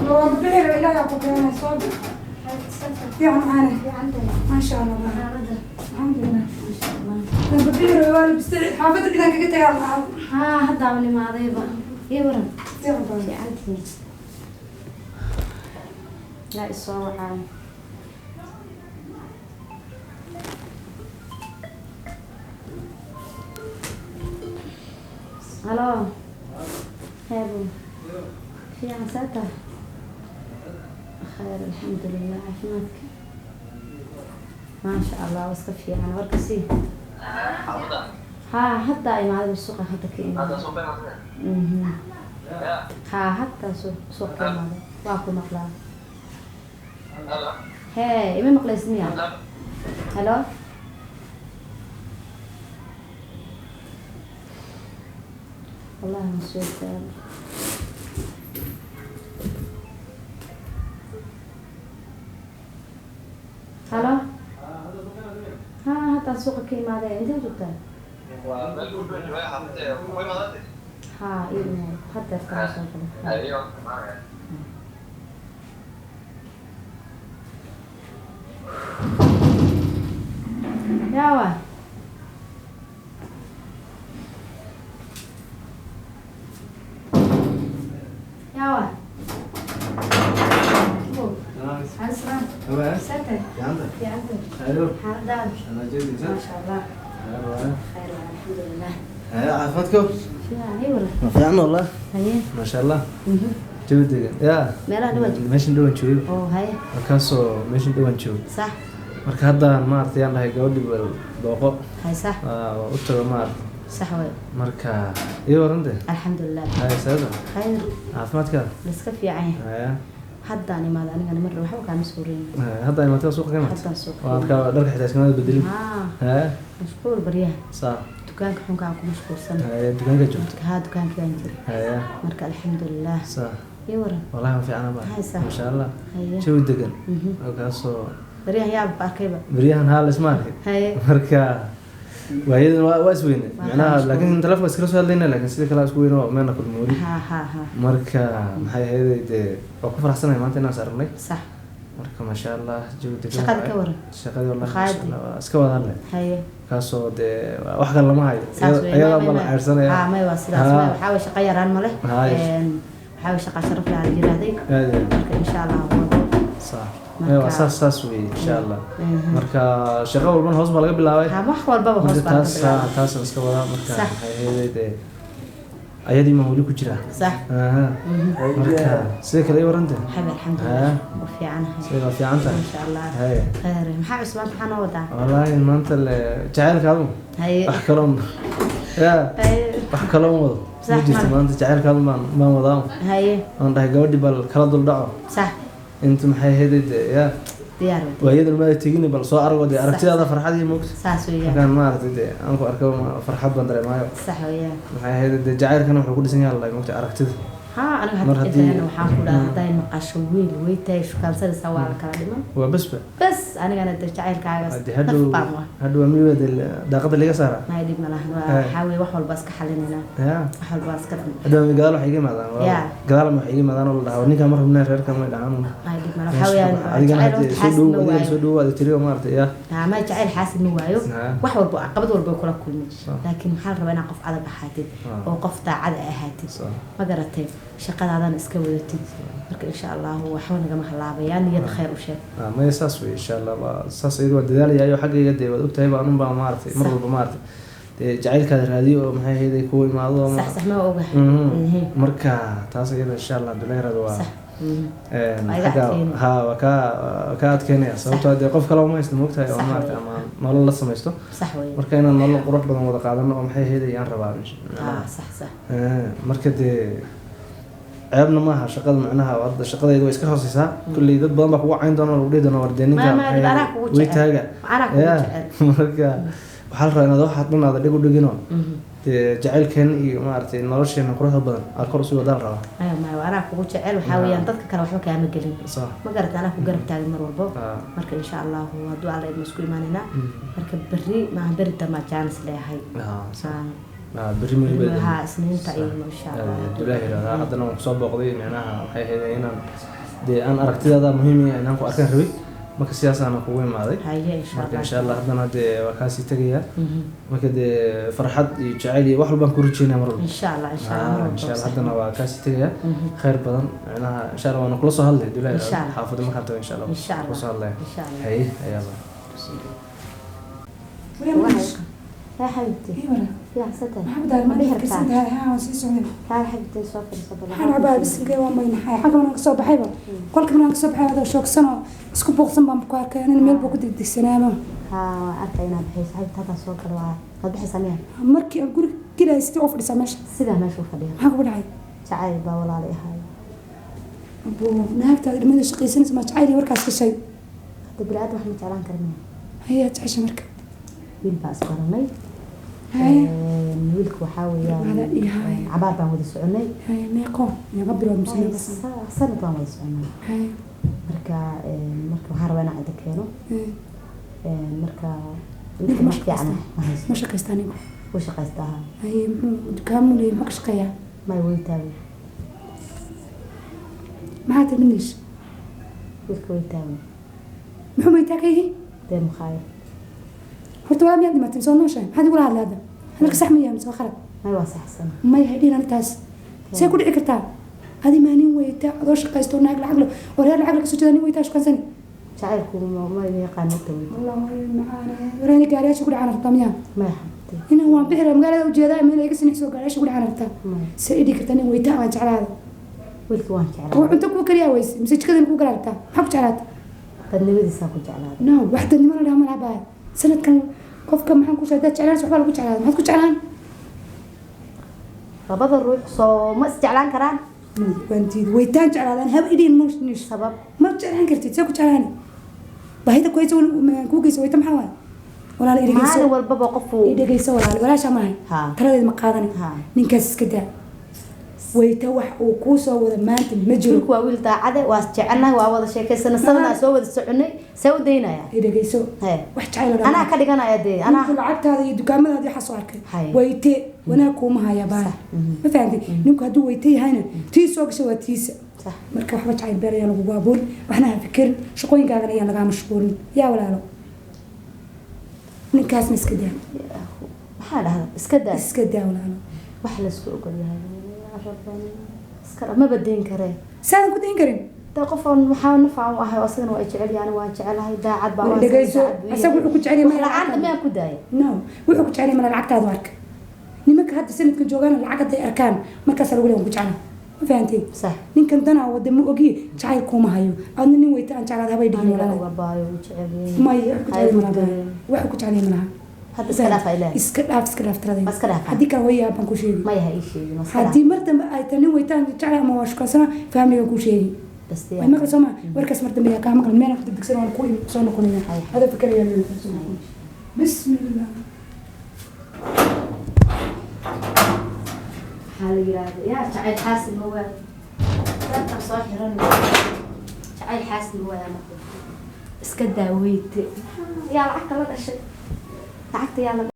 لو بحر إلى يعقوب أنا صوب في عمانة ما شاء الله الحمد لله ما شاء الله لو بحر ولا بستري حافظة إذا كنت يا الله ها هدا عملي ما ضيبة يورا تفضل في عندي لا الصواب عام الو هابو في عساكر خير الحمد لله عافمتك ما شاء الله وصفي انا وركسي ها حتى اي معاد السوق حتى كيما هذا سوق ها حتى سوق كيما واكو مقلا هي ما مقلا اسمها هلو والله مسؤول هلا ها هتا سوق كيما هذا انت جبتها ها ايوه حتى استعصى ايوه ياوا ياوا عسرا ستة في عندك؟ في عندك حلو حمدان انا جيت ما شاء الله حلو خير الحمد لله هيا عافاتكم فيها هيورا في عنا والله هي ما شاء الله جودك يا meelaha dhawad meeshan dhawaan joogay oo hay markaasoo meeshan dhawaan joogay sax marka hadda maartay aan dhahay gabadhi booqo hay sax waa u tago maartay sax way marka iyo warante alxamdulillah hay saada khayr caafimaadka iska fiican haya hadda ani maad aniga mar waxba ka masuurin hadda ay maanta suuqa kana hadda suuq waa ka dharka xitaa iskamada bedelin haya mashquul bariyaha saa dukaanka xunka ku mashquulsan haya dukaanka joogto dukaanka aan jiro haya marka alxamdulillah saa يورا والله ما في عنا بقى ما شاء الله هيا شو دقن وكاسو بريها يا باركيبا بريان هذا اسمه هيا مركا وهي واسوين معناها لكن انت لفظ اسكرو سؤال لنا لكن سيدي كلا اسكوين ما ناكل موري ها مركا هاي هذه او كفر حسنا ما انت ناس ارني صح مركا ما شاء الله جو دقن شقد كور شقد والله ما شاء الله اسكو هذا هيا كاسو دي wax kale lama hayo ayada ma ceersanaya ha may waa sidaas way waxa way shaqo yaraan ma leh حاول شقة شرف لها الجرادي إن شاء الله صح أيوة أساس وي إن شاء الله مركا شقة والبن هوس بالله بالله ها ما خبر بابا هوس بالله تاس بس كذا مركا هي ده أيدي ما هو لي كجرا صح مركا سيك لي ورنت حبيب الحمد لله وفي عنها سيك في عنها إن شاء الله خير محا عثمان سبحانه وتعالى والله ما أنت جعلك هذا هي أحكلهم يا أحكلهم جيت ما أنت جعلك هذا ما وضعهم هي أنا ده جودي بالكراد الدعوة صح أنتم حي هذي يا ديار وهي ما تجيني بالصور أرجع أركتي هذا فرحة دي موكس ساسوية كان ما أرتدي أنا أركب فرحة بندري ما صح وياه حي هذي جعل كانوا كل سنة الله موكس أركتي ها أنا هتحكي أنا وحاقول أنا دايما قشويل ويتاش كان سر سوا على كلامه وبس بس أنا كانت تشعر كعجز هادو ميود الدقة اللي قصرها ما يدي ملاه حاول وحول بس كحلنا يا وحول بس كده هادو قالوا حيجي ماذا قالوا ما حيجي ماذا ولا هوني كان مرة من الرجال كانوا يدعمون ما يدي ملاه حاول يعني سودو هذا تريو مارت يا ما يجعل حاسب نوايو وحول بقى قبض وربا كل لكن حال ربنا قف على بحاتي وقف تعال أهاتي ما قرأتي shaqadaadan iska wadatid marka insha Allah waxa naga maxlaabayaan niyad khayr u sheeg ma yasaas way insha Allah saas ayuu dadaalaya xaqayga deebad u tahay baan baa maartay mar walba maartay jacaylkaada raadiyo oo maxay heeday ku imaado sax ma ogahay marka taas ayada insha Allah duleerada waa ka adkeynaya sababtoo ah qof kale uma haysto moogtahay oo maartay ama nolol la samaysto sax way marka inaan nolol qurux badan wada qaadano oo maxay heeday aan rabaa sax marka de عيبنا معها شقد معناها وهذا شقد يدوي إسكار خصيصة كل يدد بدن بقى وعين دونا ولدي دونا وردينين ما ويتهاجا مركا وحال رأينا ده حد من هذا اللي يقول دقينه جعل كان ما أعرف نرش إنه قرطة بدن القرص يودار راه ما وراك وجعل وحاول ينطق كانوا وحنا كانوا مجلين صح ما قرأت أنا وقرب تاعي مرة والبو مركا إن شاء الله هو دو على المسكول ماننا مركا بري ما برد ما جانس ليه هاي بريمير ها سنين تعيين ما شاء الله الله هذا عندنا مصاب قضية معناها هي هنا dee aan aragtidaada muhiim ah inaan ku arkaan rabay marka sidaas aan kugu imaaday haye marka insha Allah haddana dee waa kaasii tagayaa marka dee farxad iyo jacayl iyo wax walbaan ku rajeynaa mar walba insha Allah haddana waa kaasii tagayaa khayr badan macnaha insha Allah waana kula soo hadlay dulay xaafada markaan tago insha Allah kula soo hadlay haye ayaa يا حبيبتي يا حسنتي محمد ما بيحب كسنتها ها وسيسوني ها حبيبتي سوفر صبر أنا بعد بس الجو ما ينحى حاجة من كسب حيبة كل كمان كسب حيبة هذا شو كسنة اسكو بوقسم بامكوار كان الميل بوقت السنامة ها عارفة أنا بحس حبيبتي هذا سوكر وهذا بحس أنا مركي أقول كده يستوقف لسه ماشي سيدا ما أشوف عليها حاجة بالعيد تعالي باول علي هاي أبو نهاك تقدر من الشقي سنة ما تعالي وركاس كشيء تبرعت واحد متعلان كرمين هي تعيش مركب بالباس قرني wiilku waxaa weeyaan cabaar baan wada soconay meeqo meeqa bilood muslim sanad baan wada soconay marka waxaan rabaa inaan cida keeno marka wiilku ma fiicana ma shaqaystaan igu wuu shaqaystaa dukaamuley ma ka shaqeeyaa may weytaawi maxaa tabinish wiilka weytaawi muxuu weytaa ka yihi dee mukhaayir horta waa miyaad dhimatay soo nooshahay maxaad igula hadla hadda anaka sax ma yahay mise waa khalad may waa saxsan may haydhiin antaas see ku dhici kartaa adi maa nin weyta adoo shaqaysto naag lacag lo wareer lacag laga soo jeeda nin weytaa shukansani jacaylku ma yaqaan inta weyta wallahi macaane wareeni gaariyaasha ku dhacaan rabtaa miyaa may xabtay inaan waan bixira magaalada ujeedaa meel iga sinixsoo gaariyaasha ku dhacaan rabtaa see idhi kartaa nin weyta aan jeclaada wiilka waan jeclaa oo cunto kuu kariyaa weyse mise jikadan kuu galaa rabtaa maxaa ku jeclaata dadnimadiisaa ku jeclaada no wax dadnimo la dhaha ma laha baay sanadkan qofka maxaan ku sheegay jeclaan waxba lagu jeclaan maxaad ku jeclaan labada ruux soo ma is jeclaan karaan wantiid weytaan jeclaadaan haba idin mushnish sabab ma jeclaan kartid see ku jeclaan baahida ku hayso ku geyso weyta maxaa waay walaal idhageyso maalin walbaba qofu idhageyso walaasha maahay taladeed ma qaadani ninkaas iska daa weyta wax uu kuu soo wada maanta ma jiro waa wiil daacade waa jecelnahay waa wada sheekaysanay sanadna soo wada soconay see u daynaya idhageyso wax jecel anaa ka dhiganaya dee anaa lacagtaada iyo dukaamadaada waxa soo arkay weyte wanaag kuuma haya baa ma fahamtay ninku hadduu weyte yahayna tii soo gashay waa tiisa marka waxba jecel beer ayaa lagugu abuurin waxna ha fikirin shaqooyinkaagana ayaan lagaa mashquulin yaa walaalo ninkaasna iska daa maxaa dhahda iska daa walaalo wax la isku ogol yahay ما بدين كره سان كنت إنكرين تقفون محاول نفعل واحد أصلاً وأجعل يعني وأجعل هاي داعد بعض دقيسو أسوي وحكي عليه من العقد ما كداي نو وحكي عليه من العقد هذا ورك نمك هذا سنة كجوجان العقد أركان ما كسر ولا وحكي عنه ما فهمتي صح نمكن دنا ودم أجي تعال كوما هايو أنا نويت أن تعال هذا بيدي ولا ما يحكي عليه من وحكي عليه منها هذا اسكلاف إله اسكلاف ترى اسكلاف هديك هوية بنكو شيء ما هي شيء هدي مرة أيتني ويتان تعال ما واش كسرنا فهمني بنكو شيء بس يعني ما قسمة وركس مرة مية كام قال مين أخذ تكسر وأنا كوي صار كوني هذا فكر يا بسم الله حالي يا تعال حاسب هو لا تصاحي رن تعال حاسب هو يا مقدم اسكت داويت يا العقل هذا الشيء تعبت يلا